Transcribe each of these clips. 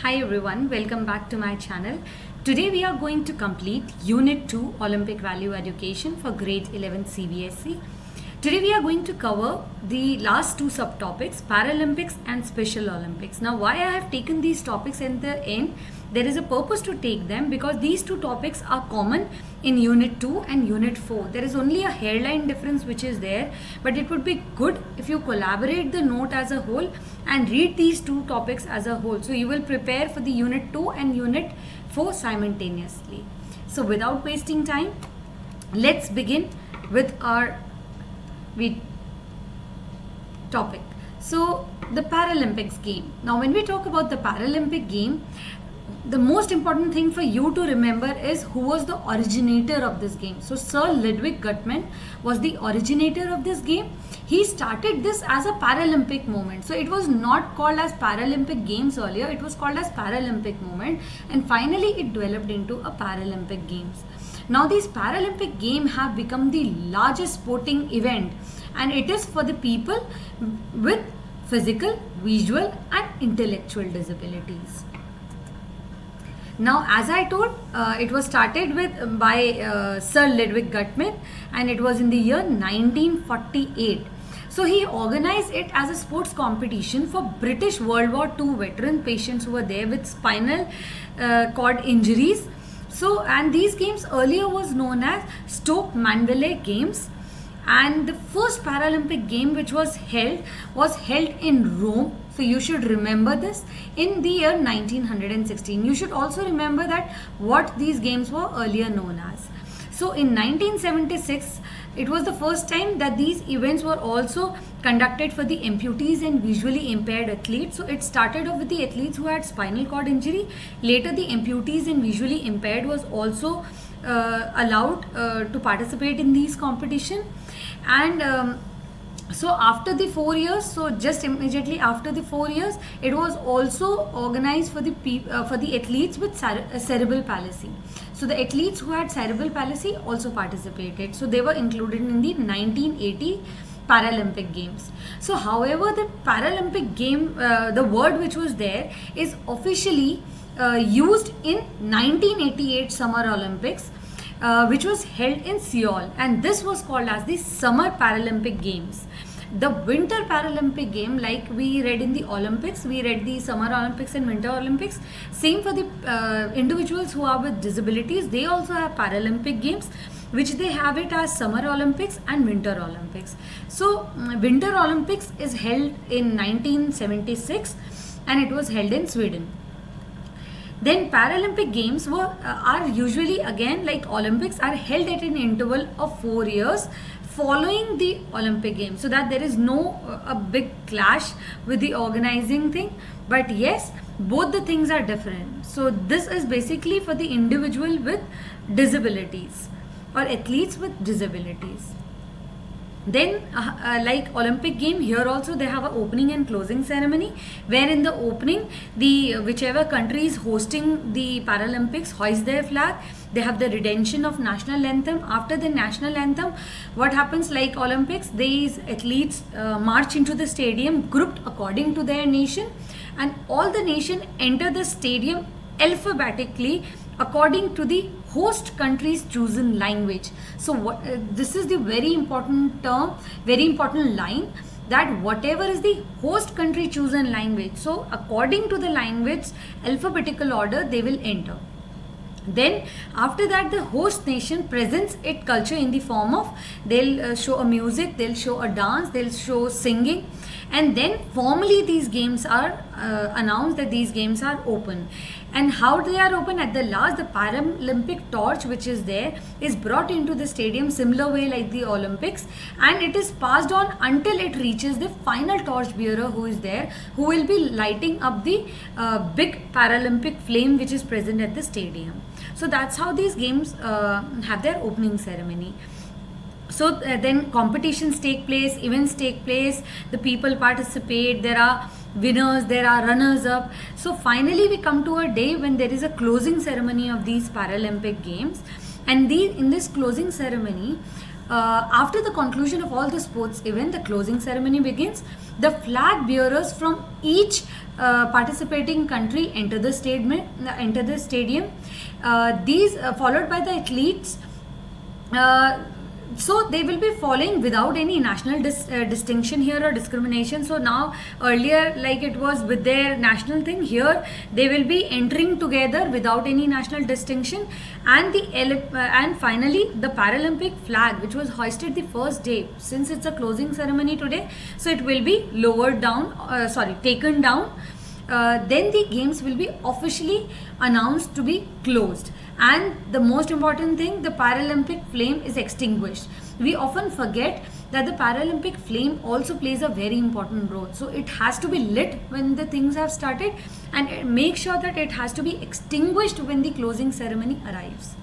Hi everyone, welcome back to my channel. Today we are going to complete Unit 2 Olympic Value Education for Grade 11 CBSE. Today we are going to cover the last two subtopics, Paralympics and Special Olympics. Now why I have taken these topics in the end, there is a purpose to take them because these two topics are common in Unit 2 and Unit 4. There is only a hairline difference which is there, but it would be good if you collaborate the note as a whole and read these two topics as a whole. So you will prepare for the Unit 2 and Unit 4 simultaneously. So without wasting time, let's begin with our topic. So the Paralympics game. Now when we talk about the Paralympic game, the most important thing for you to remember is who was the originator of this game. So Sir Ludwig Guttmann was the originator of this game. He started this as a Paralympic movement. So it was not called as Paralympic Games earlier, it was called as Paralympic movement, and finally it developed into a Paralympic Games. Now these Paralympic Games have become the largest sporting event, and it is for the people with physical, visual and intellectual disabilities. Now, as I told, it was started by Sir Ludwig Guttmann, and it was in the year 1948. So he organized it as a sports competition for British World War II veteran patients who were there with spinal cord injuries. So, and these games earlier was known as Stoke Mandeville Games. And the first Paralympic game which was held in Rome. So you should remember this, in the year 1916. You should also remember that what these games were earlier known as. So in 1976, it was the first time that these events were also conducted for the amputees and visually impaired athletes. So it started off with the athletes who had spinal cord injury. Later the amputees and visually impaired was also allowed to participate in these competition. And so after the 4 years, so just immediately after the 4 years, it was also organized for the athletes with cerebral palsy. So the athletes who had cerebral palsy also participated. So they were included in the 1980 Paralympic Games. So however, the Paralympic game, the word which was there is officially used in 1988 Summer Olympics, which was held in Seoul, and this was called as the Summer Paralympic Games. The Winter Paralympic game, like we read in the Olympics, we read the Summer Olympics and Winter Olympics. Same for the individuals who are with disabilities, they also have Paralympic Games, which they have it as Summer Olympics and Winter Olympics. So Winter Olympics is held in 1976 and it was held in Sweden. Then Paralympic Games are usually, again like Olympics, are held at an interval of 4 years following the Olympic Games, so that there is no a big clash with the organizing thing. But yes, both the things are different. So this is basically for the individual with disabilities or athletes with disabilities. Then like Olympic game, here also they have an opening and closing ceremony, where in the opening, the whichever country is hosting the Paralympics hoist their flag. They have the rendition of national anthem. After the national anthem, what happens, like Olympics, these athletes march into the stadium grouped according to their nation, and all the nation enter the stadium alphabetically according to the host country's chosen language. So this is the very important term, very important line, that whatever is the host country chosen language, so according to the language alphabetical order they will enter. Then after that, the host nation presents its culture in the form of, they'll show a music, they'll show a dance, they'll show singing, and then formally these games are announced that these games are open. And how they are open, at the last, the Paralympic torch which is there is brought into the stadium similar way like the Olympics, and it is passed on until it reaches the final torch bearer who is there, who will be lighting up the big Paralympic flame which is present at the stadium. So that's how these games have their opening ceremony. So then competitions take place, events take place, the people participate, there are winners, there are runners up. So finally we come to a day when there is a closing ceremony of these Paralympic Games, and in this closing ceremony, After the conclusion of all the sports event, the closing ceremony begins. The flag bearers from each participating country enter the stadium. These followed by the athletes. So they will be following without any national distinction here or discrimination. So now earlier, like it was with their national thing, here they will be entering together without any national distinction. And and finally the Paralympic flag, which was hoisted the first day, since it's a closing ceremony today, so it will be taken down. Then the games will be officially announced to be closed. And the most important thing, the Paralympic flame is extinguished. We often forget that the Paralympic flame also plays a very important role. So it has to be lit when the things have started, and make sure that it has to be extinguished when the closing ceremony arrives.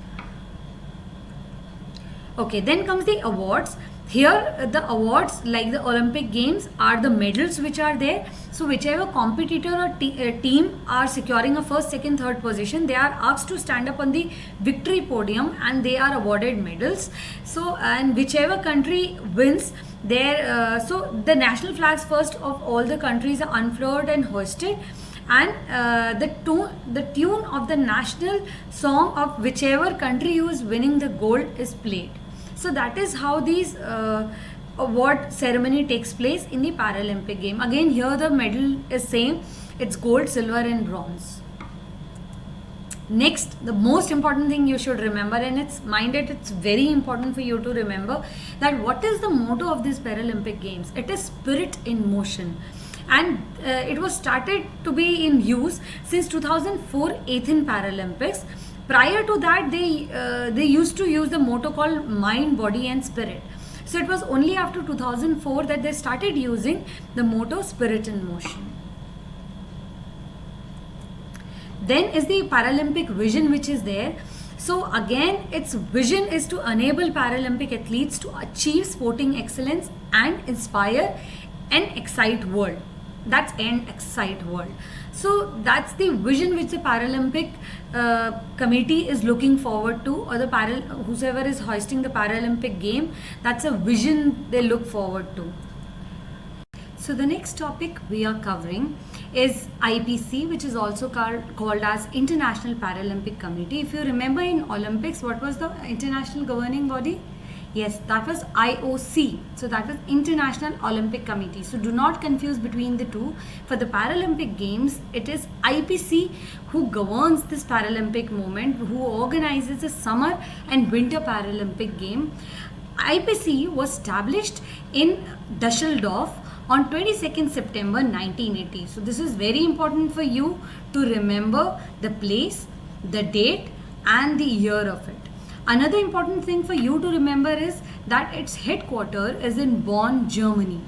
Okay, then comes the awards. Here the awards, like the Olympic Games, are the medals which are there. So whichever competitor or team are securing a first, second, third position, they are asked to stand up on the victory podium and they are awarded medals. So, and whichever country wins, so the national flags first of all the countries are unfurled and hoisted, and the tune of the national song of whichever country who is winning the gold is played. So that is how these award ceremony takes place in the Paralympic game. Again, here the medal is same. It's gold, silver and bronze. Next, the most important thing you should remember, and it's very important for you to remember, that what is the motto of these Paralympic Games? It is spirit in motion. And it was started to be in use since 2004 Athens Paralympics. Prior to that, they used to use the motto called mind, body and spirit. So it was only after 2004 that they started using the motto spirit in motion. Then is the Paralympic vision, which is there. So again, its vision is to enable Paralympic athletes to achieve sporting excellence and inspire and excite world. That's and excite world. So that's the vision which the Paralympic committee is looking forward to, or the whosoever is hoisting the Paralympic game, that's a vision they look forward to. So the next topic we are covering is IPC, which is also called as International Paralympic Committee. If you remember in Olympics, what was the international governing body? Yes, that was IOC. So that was International Olympic Committee. So do not confuse between the two. For the Paralympic Games, it is IPC who governs this Paralympic movement, who organizes the summer and winter Paralympic game. IPC was established in Düsseldorf on 22nd September 1980. So this is very important for you to remember the place, the date and the year of it. Another important thing for you to remember is that its headquarters is in Bonn, Germany.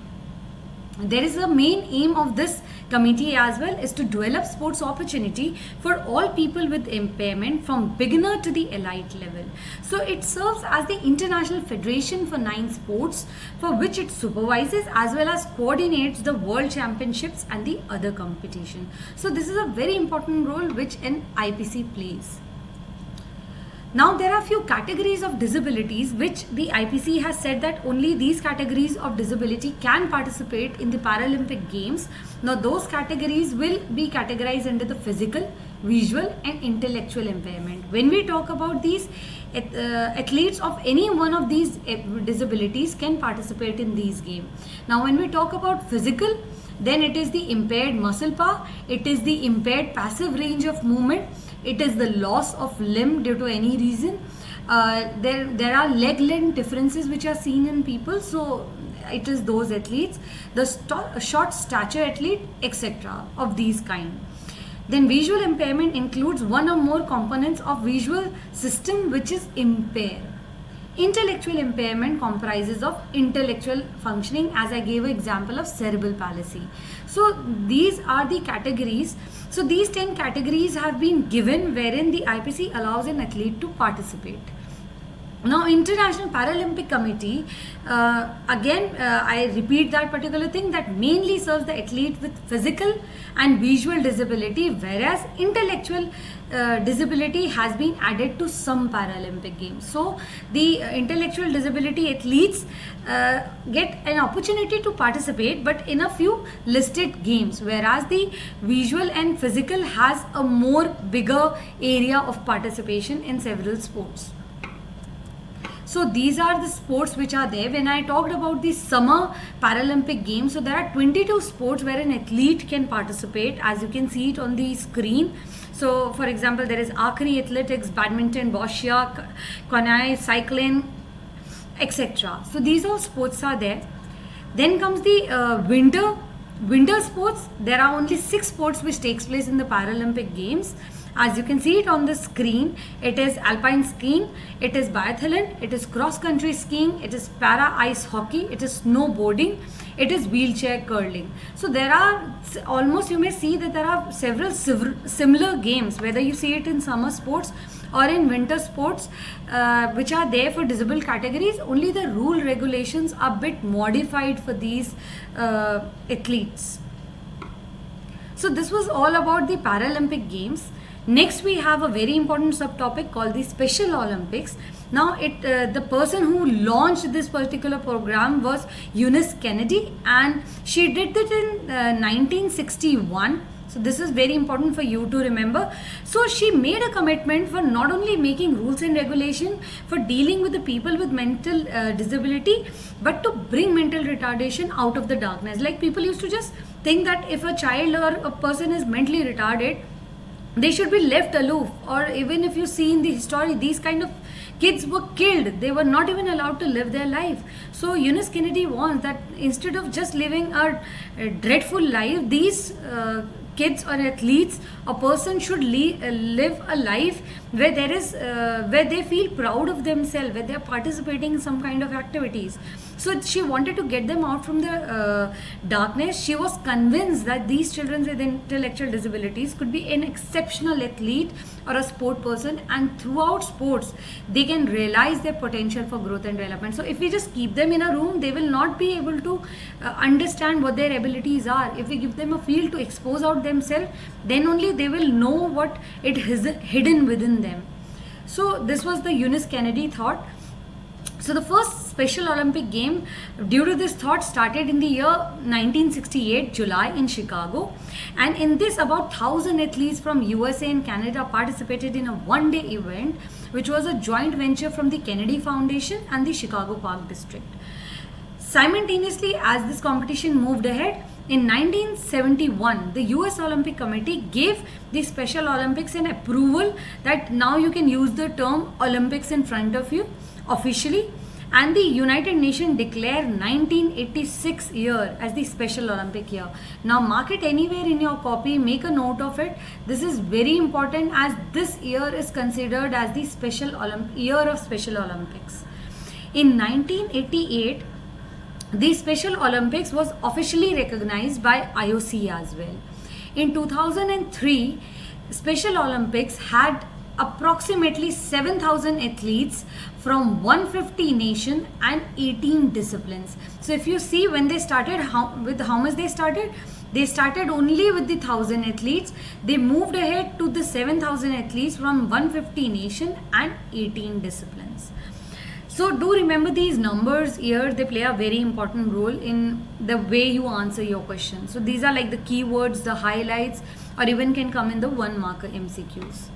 There is a main aim of this committee as well is to develop sports opportunity for all people with impairment from beginner to the elite level. So it serves as the international federation for 9 sports, for which it supervises as well as coordinates the world championships and the other competition. So this is a very important role which an IPC plays. Now there are few categories of disabilities which the IPC has said that only these categories of disability can participate in the Paralympic Games. Now those categories will be categorized under the physical, visual and intellectual impairment. When we talk about these, athletes of any one of these disabilities can participate in these games. Now when we talk about physical, then it is the impaired muscle power, it is the impaired passive range of movement, it is the loss of limb due to any reason. There are leg length differences which are seen in people, so it is those athletes, the short stature athlete, etc. of these kind. Then visual impairment includes one or more components of visual system which is impaired. Intellectual impairment comprises of intellectual functioning, as I gave an example of cerebral palsy. So these are the categories. So these 10 categories have been given wherein the IPC allows an athlete to participate. Now, International Paralympic Committee, I repeat that particular thing, that mainly serves the athlete with physical and visual disability, whereas intellectual disability has been added to some Paralympic games. So, the intellectual disability athletes get an opportunity to participate, but in a few listed games, whereas the visual and physical has a more bigger area of participation in several sports. So these are the sports which are there. When I talked about the summer Paralympic games, so there are 22 sports where an athlete can participate, as you can see it on the screen. So for example, there is archery, athletics, badminton, boccia, canoe, cycling, etc. So these all sports are there. Then comes the winter sports. There are only 6 sports which takes place in the Paralympic Games. As you can see it on the screen, it is alpine skiing, it is biathlon, it is cross country skiing, it is para ice hockey, it is snowboarding, it is wheelchair curling. So there are almost, you may see that there are several similar games, whether you see it in summer sports or in winter sports, which are there for disabled categories. Only the rule regulations are a bit modified for these athletes. So this was all about the Paralympic Games. Next, we have a very important subtopic called the Special Olympics. Now, the person who launched this particular program was Eunice Kennedy, and she did it in 1961. So this is very important for you to remember. So she made a commitment for not only making rules and regulation for dealing with the people with mental disability, but to bring mental retardation out of the darkness. Like, people used to just think that if a child or a person is mentally retarded, they should be left aloof. Or even if you see in the history, these kind of kids were killed. They were not even allowed to live their life. So Eunice Kennedy wants that instead of just living a dreadful life, these kids or athletes, a person should live a life where there is where they feel proud of themselves, where they are participating in some kind of activities. So she wanted to get them out from the darkness. She was convinced that these children with intellectual disabilities could be an exceptional athlete or a sport person, and throughout sports they can realize their potential for growth and development. So if we just keep them in a room, they will not be able to understand what their abilities are. If we give them a field to expose out themselves, then only they will know what it is hidden within them. So this was the Eunice Kennedy thought. So the first Special Olympic game due to this thought started in the year 1968 July in Chicago, and in this about 1,000 athletes from USA and Canada participated in a one-day event, which was a joint venture from the Kennedy Foundation and the Chicago Park District. Simultaneously, as this competition moved ahead, in 1971, the US Olympic Committee gave the Special Olympics an approval that now you can use the term Olympics in front of you officially, and the United Nations declared 1986 year as the Special Olympic year. Now mark it anywhere in your copy, make a note of it. This is very important, as this year is considered as the year of Special Olympics. In 1988, the Special Olympics was officially recognized by IOC as well. In 2003, Special Olympics had approximately 7,000 athletes from 150 nations and 18 disciplines. So if you see, when they started, how much they started? They started only with the 1,000 athletes. They moved ahead to the 7,000 athletes from 150 nations and 18 disciplines. So do remember these numbers here, they play a very important role in the way you answer your question. So these are like the keywords, the highlights, or even can come in the 1 marker MCQs.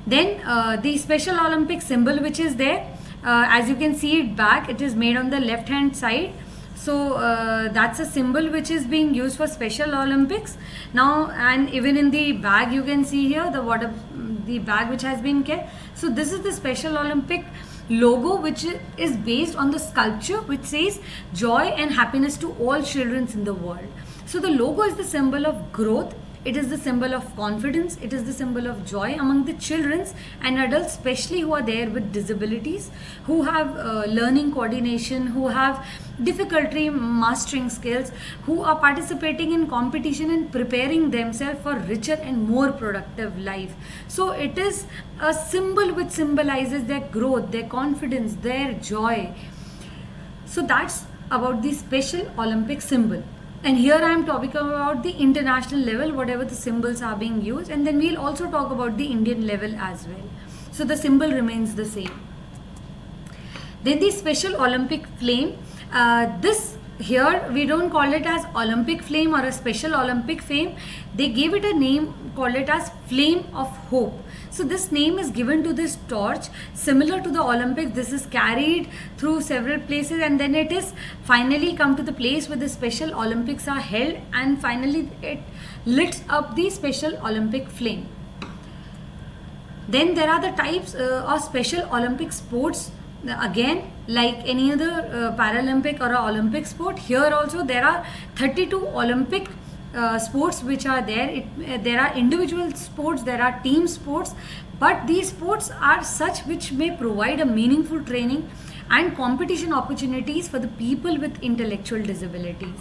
Then the Special Olympic symbol which is there, as you can see it back, it is made on the left hand side. So that's a symbol which is being used for Special Olympics. Now, and even in the bag you can see here the bag which has been kept. So this is the Special Olympic logo, which is based on the sculpture which says joy and happiness to all children in the world. So the logo is the symbol of growth, It is the symbol of confidence. It is the symbol of joy among the children and adults, especially who are there with disabilities, who have learning coordination, who have difficulty mastering skills, who are participating in competition and preparing themselves for richer and more productive life. So it is a symbol which symbolizes their growth, their confidence, their joy. So that's about the Special Olympic symbol. And here I am talking about the international level, whatever the symbols are being used, and then we'll also talk about the Indian level as well. So the symbol remains the same. Then the Special Olympic flame. This here we don't call it as Olympic flame or a Special Olympic flame. They gave it a name, called it as Flame of Hope. So this name is given to this torch, similar to the Olympics. This is carried through several places, and then it is finally come to the place where the Special Olympics are held, and finally it lights up the Special Olympic flame. Then there are the types of Special Olympic sports. Again, like any other Paralympic or Olympic sport, here also there are 32 Olympic sports which are there. There are individual sports, there are team sports, but these sports are such which may provide a meaningful training and competition opportunities for the people with intellectual disabilities.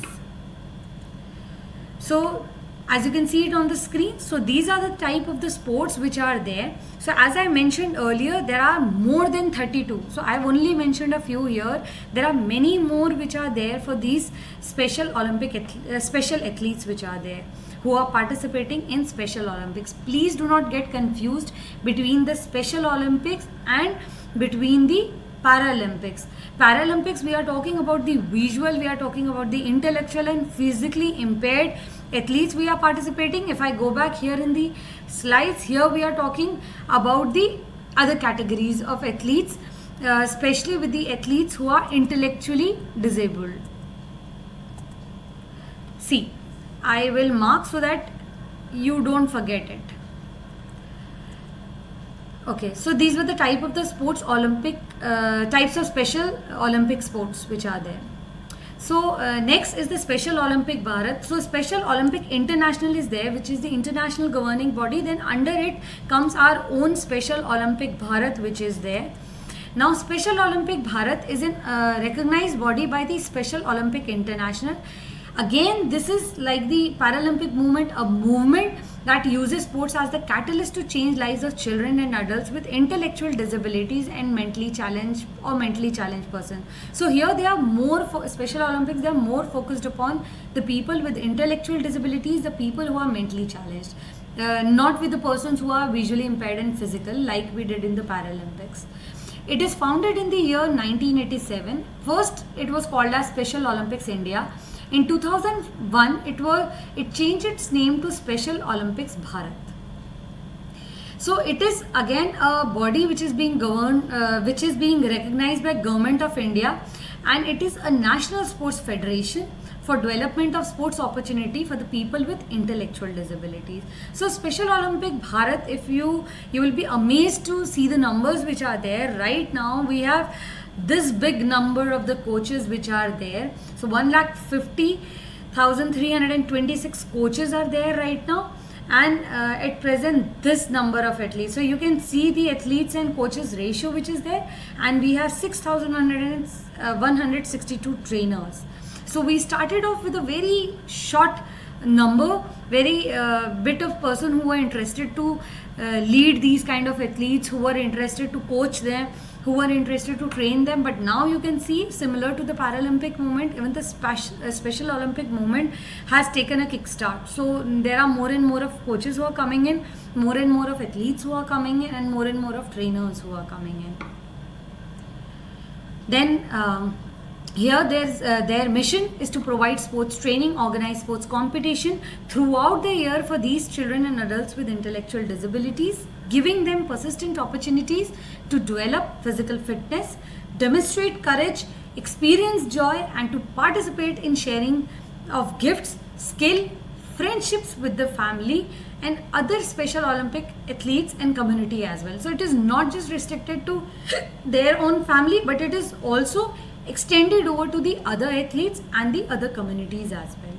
So as you can see it on the screen, so these are the type of the sports which are there. So as I mentioned earlier, there are more than 32. So I've only mentioned a few here. There are many more which are there for these special Olympic special athletes which are there, who are participating in Special Olympics. Please do not get confused between the Special Olympics and between the Paralympics. Paralympics, we are talking about the visual, we are talking about the intellectual and physically impaired athletes we are participating. If I go back here in the slides, here we are talking about the other categories of athletes, especially with the athletes who are intellectually disabled. See, I will mark so that you don't forget it. Okay, so these were the type of the sports Olympic types of Special Olympic sports which are there. So next is the Special Olympic Bharat. So Special Olympic International is there, which is the international governing body. Then under it comes our own Special Olympic Bharat, which is there. Now Special Olympic Bharat is a recognized body by the Special Olympic International. Again, this is like the Paralympic movement, a movement that uses sports as the catalyst to change lives of children and adults with intellectual disabilities and mentally challenged person. So here they are more for Special Olympics, they are more focused upon the people with intellectual disabilities, the people who are mentally challenged, not with the persons who are visually impaired and physical like we did in the Paralympics. It is founded in the year 1987. First, it was called as Special Olympics India. In 2001, it changed its name to Special Olympics Bharat. So it is again a body which is being governed, which is being recognized by Government of India, and it is a national sports federation for development of sports opportunity for the people with intellectual disabilities. So Special Olympic Bharat, if you will be amazed to see the numbers which are there. Right now we have this big number of the coaches which are there. So 1,50,326 coaches are there right now, and at present this number of athletes. So you can see the athletes and coaches ratio which is there, and we have 6,162 trainers. So we started off with a very short number, very bit of person who are interested to lead these kind of athletes, who are interested to coach them, who are interested to train them. But now you can see, similar to the Paralympic movement, even the Special Olympic movement has taken a kickstart. So there are more and more of coaches who are coming in, more and more of athletes who are coming in, and more of trainers who are coming in. Then here their mission is to provide sports training, organize sports competition throughout the year for these children and adults with intellectual disabilities, giving them persistent opportunities to develop physical fitness, demonstrate courage, experience joy, and to participate in sharing of gifts, skill, friendships with the family and other Special Olympic athletes and community as well. So it is not just restricted to their own family, but it is also extended over to the other athletes and the other communities as well.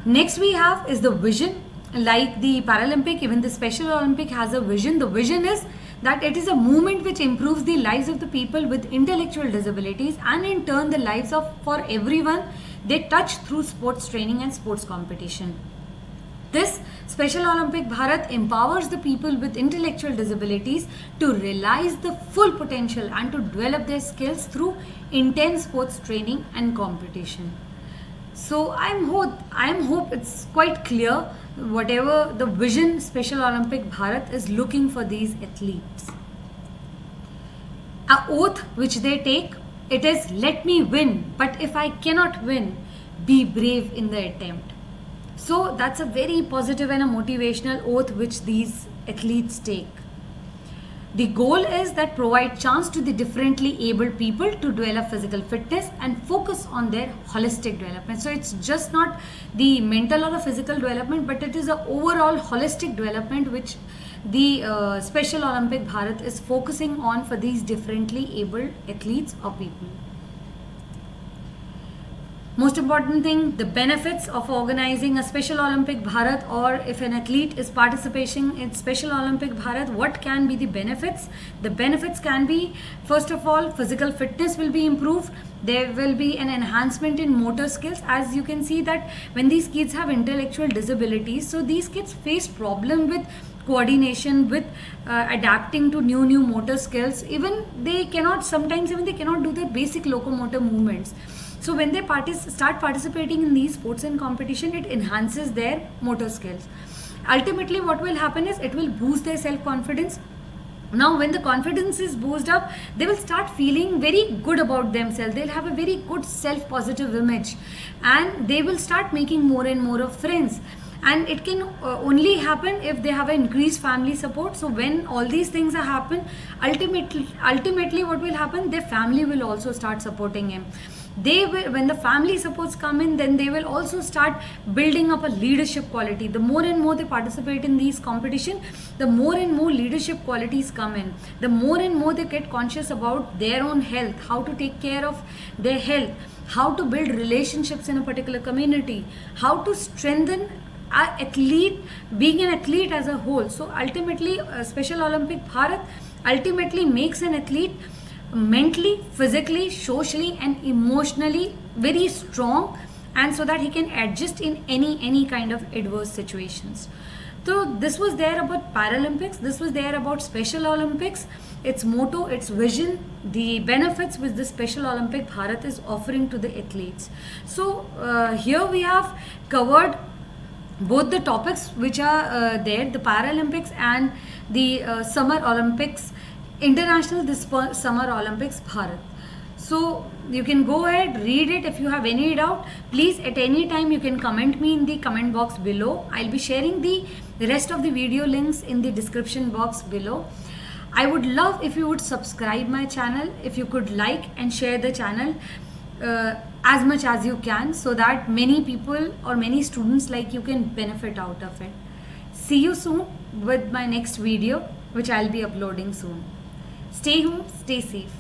Next we have is the vision. Like the Paralympic, even the Special Olympic has a vision. The vision is that it is a movement which improves the lives of the people with intellectual disabilities, and in turn the lives of for everyone they touch through sports training and sports competition. This Special Olympic Bharat empowers the people with intellectual disabilities to realize the full potential and to develop their skills through intense sports training and competition. So I hope it's quite clear whatever the vision Special Olympic Bharat is looking for these athletes. A oath which they take, it is let me win, but if I cannot win, be brave in the attempt. So that's a very positive and a motivational oath which these athletes take. The goal is that provide chance to the differently abled people to develop physical fitness and focus on their holistic development. So it's just not the mental or the physical development, but it is an overall holistic development which the Special Olympic Bharat is focusing on for these differently abled athletes or people. Most important thing, the benefits of organizing a Special Olympic Bharat, or if an athlete is participating in Special Olympic Bharat, what can be the benefits? The benefits can be, first of all, physical fitness will be improved. There will be an enhancement in motor skills. As you can see that when these kids have intellectual disabilities, so these kids face problem with coordination, with adapting to new motor skills. Even they cannot, sometimes even they cannot do the basic locomotor movements. So when they start participating in these sports and competition, it enhances their motor skills. Ultimately, what will happen is it will boost their self-confidence. Now, when the confidence is boosted up, they will start feeling very good about themselves. They'll have a very good self-positive image, and they will start making more and more of friends. And it can only happen if they have an increased family support. So when all these things are happen, ultimately what will happen, their family will also start supporting him. They will, when the family supports come in, then they will also start building up a leadership quality. The more and more they participate in these competition, the more and more leadership qualities come in. The more and more they get conscious about their own health, how to take care of their health, how to build relationships in a particular community, how to strengthen athlete, being an athlete as a whole. So ultimately, Special Olympic Bharat ultimately makes an athlete mentally, physically, socially and emotionally very strong, and so that he can adjust in any kind of adverse situations. So this was there about Paralympics, this was there about Special Olympics, its motto, its vision, the benefits which the Special Olympic Bharat is offering to the athletes. So here we have covered both the topics which are there, the Paralympics and the Summer Olympics, International this Summer Olympics Bharat. So you can go ahead, read it. If you have any doubt, please at any time you can comment me in the comment box below. I'll be sharing the rest of the video links in the description box below. I would love if you would subscribe my channel, if you could like and share the channel as much as you can, so that many people or many students like you can benefit out of it. See you soon with my next video, which I'll be uploading soon. Stay home, stay safe.